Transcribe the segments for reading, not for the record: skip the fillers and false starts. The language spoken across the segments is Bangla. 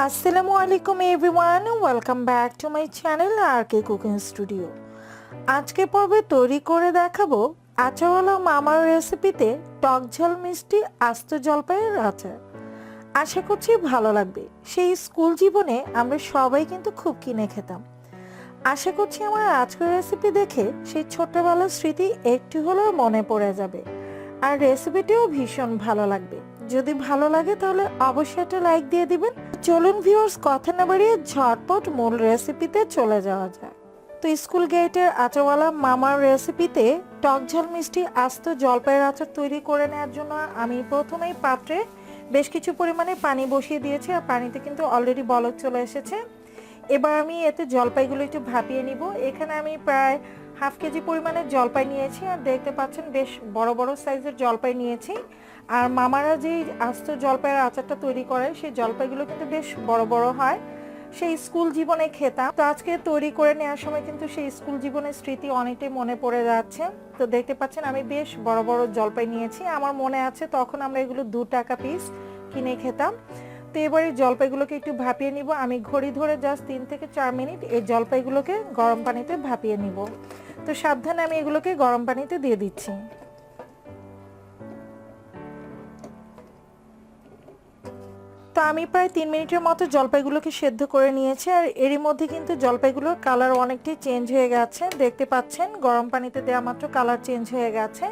আসসালামু আলাইকুম everyone, welcome back to my channel R K cooking studio. আজকে পর্বে তৈরি করে দেখাবো আচারওয়ালা মামার রেসিপিতে টক ঝাল মিষ্টি আস্ত জলপাইয়ের আচার। আশা করছি ভালো লাগবে। সেই স্কুল জীবনে আমরা সবাই কিন্তু খুব কিনে খেতাম। আশা করছি আমার আজকের রেসিপি দেখে সেই ছোট্টবেলার স্মৃতি একটু হলেও মনে পড়ে যাবে, আর রেসিপিটিও ভীষণ ভালো লাগবে। যদি ভালো লাগে তাহলে অবশ্যই একটা লাইক দিয়ে দিবেন। চলুন ভিউয়ার্স, কথা না বাড়িয়ে ঝটপট মূল রেসিপিতে চলে যাওয়া যায়। তো স্কুল গেটের আচারওয়ালা মামার রেসিপিতে টক ঝাল মিষ্টি আস্ত জলপাইয়ের আচার তৈরি করে নেওয়ার জন্য আমি প্রথমেই পাত্রে বেশ কিছু পরিমাণে পানি বসিয়ে দিয়েছি, আর পানিতে কিন্তু অলরেডি বলক চলে এসেছে। এবার আমি এতে জলপাইগুলো একটু ভাপিয়ে নিব। এখানে আমি প্রায় হাফ কেজি পরিমাণের জলপাই নিয়েছি, আর দেখতে পাচ্ছেন বেশ বড় বড় সাইজের জলপাই নিয়েছি। আর মামারা যেই আস্ত জলপাইয়ের আচারটা তৈরি করে সেই জলপাইগুলো কিন্তু বেশ বড় বড় হয়, সেই স্কুল জীবনে খেতাম। তো আজকে তৈরি করে নেওয়ার সময় কিন্তু সেই স্কুল জীবনের স্মৃতি অনেকটাই মনে পড়ে যাচ্ছে। তো দেখতে পাচ্ছেন আমি বেশ বড় বড় জলপাই নিয়েছি। আমার মনে আছে তখন আমরা এগুলো 2 টাকা পিস কিনে খেতাম। তো এবারে জলপাইগুলোকে একটু ভাপিয়ে নিব। আমি ঘড়ি ধরে জাস্ট 3 থেকে 4 মিনিট এই জলপাইগুলোকে গরম পানিতে ভাপিয়ে নিব। তো সাবধানে আমি এগুলোকে গরম পানিতে দিয়ে দিচ্ছি। তো আমি প্রায় 3 মিনিটের মতো জলপাইগুলোকে সেদ্ধ করে নিয়েছি, আর এরই মধ্যে কিন্তু জলপাইগুলোর কালার অনেকটাই চেঞ্জ হয়ে গেছে। দেখতে পাচ্ছেন গরম পানিতে দেওয়া মাত্র কালার চেঞ্জ হয়ে গেছে।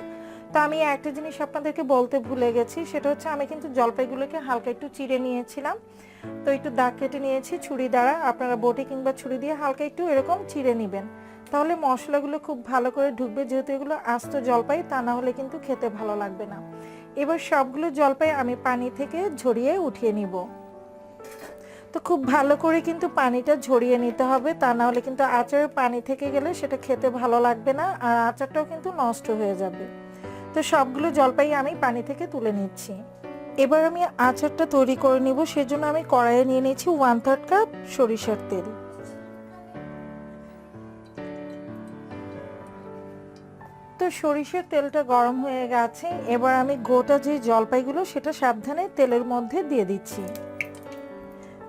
তো আমি একটা জিনিস আপনাদেরকে বলতে ভুলে গেছি, সেটা হচ্ছে আমি কিন্তু জলপাইগুলোকে হালকা একটু চিড়ে নিয়েছিলাম। তো একটু দাগ কেটে নিয়েছি ছুরি দ্বারা। আপনারা বটি কিংবা ছুরি দিয়ে হালকা একটু এরকম চিড়ে নেবেন, তাহলে মশলাগুলো খুব ভালো করে ঢুকবে। যেহেতু এগুলো আস্ত জলপাই, তা না হলে কিন্তু খেতে ভালো লাগবে না। এবার সবগুলো জলপাই আমি পানি থেকে ঝরিয়ে উঠিয়ে নিব। তো খুব ভালো করে কিন্তু পানিটা ঝরিয়ে নিতে হবে, তা না হলে কিন্তু আচারের পানি থেকে গেলে সেটা খেতে ভালো লাগবে না, আর আচারটাও কিন্তু নষ্ট হয়ে যাবে। তো সবগুলো জলপাই আমি পানি থেকে তুলে নিচ্ছি। এবার আমি আচারটা তৈরি করে নিব। সেজন্য আমি কড়াইয়ে নিয়ে নিয়েছি 1/3 কাপ সরিষার তেল। তো সরিষার তেলটা গরম হয়ে গেছে। এবার আমি গোটা যে জলপাইগুলো সেটা সাবধানে তেলের মধ্যে দিয়ে দিচ্ছি।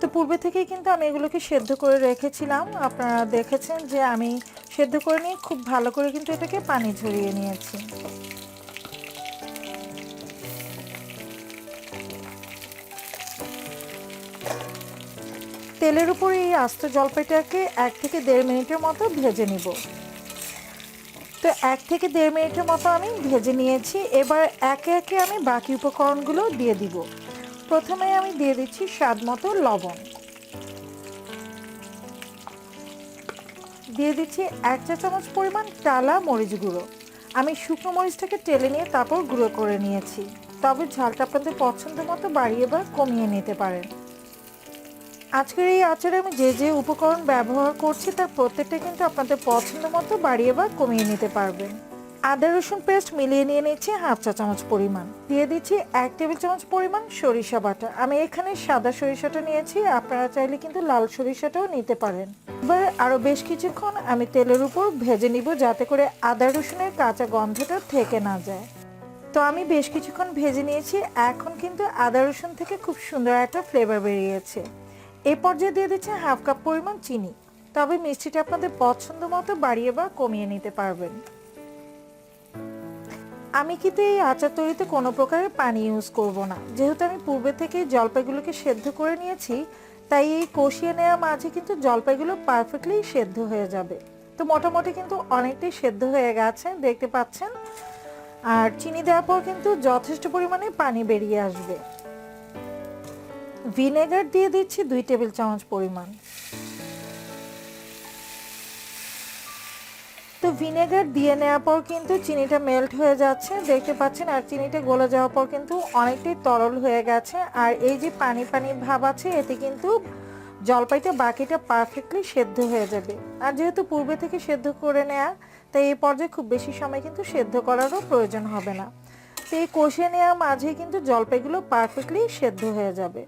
তো পূর্বে থেকেই কিন্তু আমি এগুলোকে সেদ্ধ করে রেখেছিলাম। আপনারা দেখেছেন যে আমি সেদ্ধ করে নিয়ে খুব ভালো করে কিন্তু এটাকে পানি ঝরিয়ে নিয়েছি। তেলের উপর এই আস্ত জলপাইটাকে 1 থেকে 1.5 মিনিটের মতো ভেজে নিব। তো 1 থেকে 1.5 মিনিটের মতো আমি ভেজে নিয়েছি। এবার একে একে আমি বাকি উপকরণগুলো দিয়ে দিব। প্রথমে আমি দিয়ে দিচ্ছি স্বাদ মতো লবণ, দিয়ে দিচ্ছি 1 চা চামচ পরিমাণ টালা মরিচ গুঁড়ো। আমি শুকনো মরিচটাকে টেলে নিয়ে তারপর গুঁড়ো করে নিয়েছি, তবে ঝালটা আপনাদের পছন্দ মতো বাড়িয়ে বা কমিয়ে নিতে পারেন। আজকের এই আচারে আমি যে যে উপকরণ ব্যবহার করছি তার প্রত্যেকটা কিন্তু আপনাদের পছন্দ মতো বাড়িয়ে বা কমিয়ে নিতে পারবেন। আদা রসুন পেস্ট মিলিয়ে নিয়ে নিচ্ছি 1/2 চা চামচ পরিমাণ। দিয়ে দিচ্ছি 1 টেবিল চামচ পরিমাণ সরিষা বাটা। আমি এখানে সাদা সরিষাটা নিয়েছি, আপনারা চাইলে কিন্তু লাল সরিষাটাও নিতে পারেন। এবার আরও বেশ কিছুক্ষণ আমি তেলের উপর ভেজে নিব, যাতে করে আদা রসুনের কাঁচা গন্ধটা থেকে না যায়। তো আমি বেশ কিছুক্ষণ ভেজে নিয়েছি। এখন কিন্তু আদা রসুন থেকে খুব সুন্দর একটা ফ্লেভার বেরিয়েছে। এই পর্যায়ে দিয়ে দিচ্ছি 1/2 কাপ পরিমাণ চিনি, তবে মিষ্টিটা আপনাদের পছন্দ মতো বাড়িয়ে বা কমিয়ে নিতে পারবেন। আমি কিন্তু এই আচার তৈরিতে কোনো প্রকারের পানি ইউজ করব না, যেহেতু আমি পূর্বে থেকে জলপাইগুলোকে সেদ্ধ করে নিয়েছি। তাই এই কষিয়ে নেওয়া মাঝে কিন্তু জলপাইগুলো পারফেক্টলি সেদ্ধ হয়ে যাবে। তো মোটামুটি কিন্তু অনেকটাই সেদ্ধ হয়ে গেছে, দেখতে পাচ্ছেন। আর চিনি দেওয়ার পর কিন্তু যথেষ্ট পরিমাণে পানি বেরিয়ে আসবে। ভিনেগার দিয়ে দিচ্ছি 2 টেবিল চামচ পরিমাণ। তো ভিনেগার দিয়ে নেওয়ার পর কিন্তু চিনিটা মেল্ট হয়ে যাচ্ছে, দেখতে পাচ্ছেন। আর চিনিটা গলে যাওয়ার পর কিন্তু অনেকটাই তরল হয়ে গেছে। আর এই যে পানি পানি ভাব আছে, এতে কিন্তু জলপাইটা বাকিটা পারফেক্টলি সেদ্ধ হয়ে যাবে। আর যেহেতু পূর্বে থেকে সেদ্ধ করে নেওয়া, তাই এই পর্যায়ে খুব বেশি সময় কিন্তু সেদ্ধ করারও প্রয়োজন হবে না। তো এই কষিয়ে নেওয়া মাঝে কিন্তু জলপাইগুলো পারফেক্টলি সেদ্ধ হয়ে যাবে।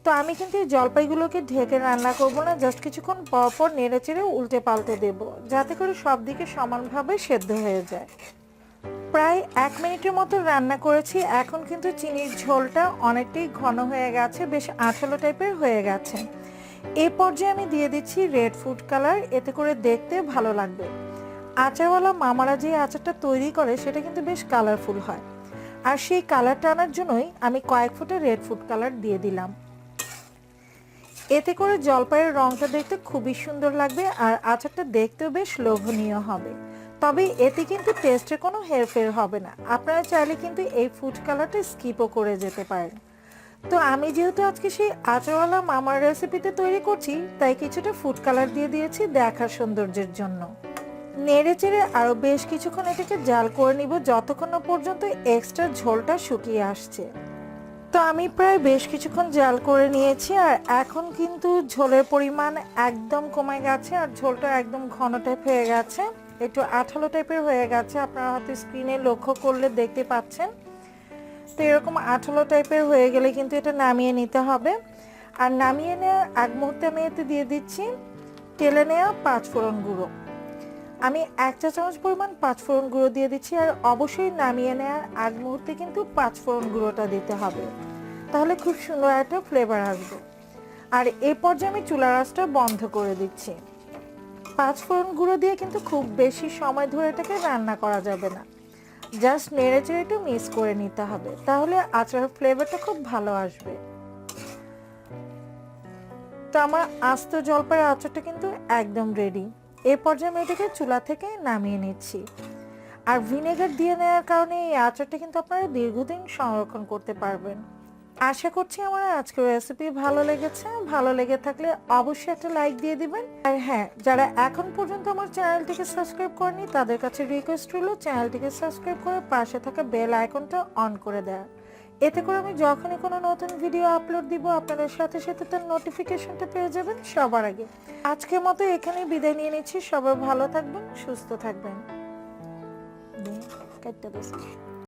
তো আমি কিন্তু এই জলপাইগুলোকে ঢেকে রান্না করব না, জাস্ট কিছুক্ষণ পর পর নেড়ে চেড়ে উল্টে পাল্টে দেব, যাতে করে সব দিকে সমানভাবে সেদ্ধ হয়ে যায়। প্রায় 1 মিনিটের মতো রান্না করেছি। এখন কিন্তু চিনির ঝোলটা অনেকটাই ঘন হয়ে গেছে, বেশ আঠালো টাইপের হয়ে গেছে। এই পর্যায়ে আমি দিয়ে দিচ্ছি রেড ফুড কালার, এতে করে দেখতে ভালো লাগবে। আচারওয়ালা মামারা যে আচারটা তৈরি করে সেটা কিন্তু বেশ কালারফুল হয়, আর সেই কালারটা আনার জন্যই আমি কয়েক ফোঁটা রেড ফুড কালার দিয়ে দিলাম। এতে করে জলপাইয়ের রংটা দেখতে খুবই সুন্দর লাগবে, আর আচারটা দেখতেও বেশ লোভনীয় হবে। তবে এতে কিন্তু টেস্টের কোনো হেরফের হবে না। আপনারা চাইলে কিন্তু এই ফুড কালারটা স্কিপও করে যেতে পারেন। তো আমি যেহেতু আজকে সেই আচারওয়ালা মামার রেসিপিতে তৈরি করছি, তাই কিছুটা ফুড কালার দিয়ে দিয়েছি দেখার সৌন্দর্যের জন্য। নেড়ে চেড়ে আরও বেশ কিছুক্ষণ এটাকে জাল করে নিব, যতক্ষণ না পর্যন্ত এক্সট্রা ঝোলটা শুকিয়ে আসছে। তো আমি প্রায় বেশ কিছুক্ষণ জাল করে নিয়েছি, আর এখন কিন্তু ঝোলের পরিমাণ একদম কমে গেছে, আর ঝোলটা একদম ঘন টাইপ হয়ে গেছে, একটু আঠালো টাইপের হয়ে গেছে। আপনারা হয়তো স্ক্রিনে লক্ষ্য করলে দেখতে পাচ্ছেন। তো এরকম আঠালো টাইপের হয়ে গেলে কিন্তু এটা নামিয়ে নিতে হবে। আর নামিয়ে নেওয়ার আগ মুহূর্তে আমি এতে দিয়ে দিচ্ছি তেলে নেওয়া 5 ফোড়ন গুঁড়ো। আমি 1 চা চামচ পরিমাণ 5 ফোড়ন গুঁড়ো দিয়ে দিচ্ছি, আর অবশ্যই নামিয়ে নেওয়ার আগ মুহূর্তে কিন্তু 5 ফোড়ন গুঁড়োটা দিতে হবে, তাহলে খুব সুন্দর একটা ফ্লেভার আসবে। আর এই পর্যায়ে আমি চুলার আঁচটা বন্ধ করে দিচ্ছি। 5 ফোড়ন গুঁড়ো দিয়ে কিন্তু খুব বেশি সময় ধরে এটাকে রান্না করা যাবে না, জাস্ট নেড়ে চেড়ে একটু মিক্স করে নিতে হবে, তাহলে আচারের ফ্লেভারটা খুব ভালো আসবে। তো আমার আস্ত জলপাইয়ের আচারটা কিন্তু একদম রেডি। এই পর্যায়ে আমি এটাকে চুলা থেকে নামিয়ে নিচ্ছি। আর ভিনেগার দিয়ে নেওয়ার কারণে এই আচারটা কিন্তু আপনারা দীর্ঘদিন সংরক্ষণ করতে পারবেন। আশা করছি আমার আজকের রেসিপি ভালো লেগেছে। ভালো লেগে থাকলে অবশ্যই একটা লাইক দিয়ে দিবেন। আর হ্যাঁ, যারা এখন পর্যন্ত আমার চ্যানেলটিকে সাবস্ক্রাইব করেনি তাদের কাছে রিকোয়েস্ট রইল চ্যানেলটিকে সাবস্ক্রাইব করে পাশে থাকা বেল আইকনটা অন করে দেওয়া। এতে করে আমি যখনই কোনো নতুন ভিডিও আপলোড দিব আপনাদের সাথে সাথে তার নোটিফিকেশনটা পেয়ে যাবেন সবার আগে। আজকের মতো এখানেই বিদায় নিয়ে নিচ্ছি। সবাই ভালো থাকবেন, সুস্থ থাকবেন। কাটতে দিচ্ছি।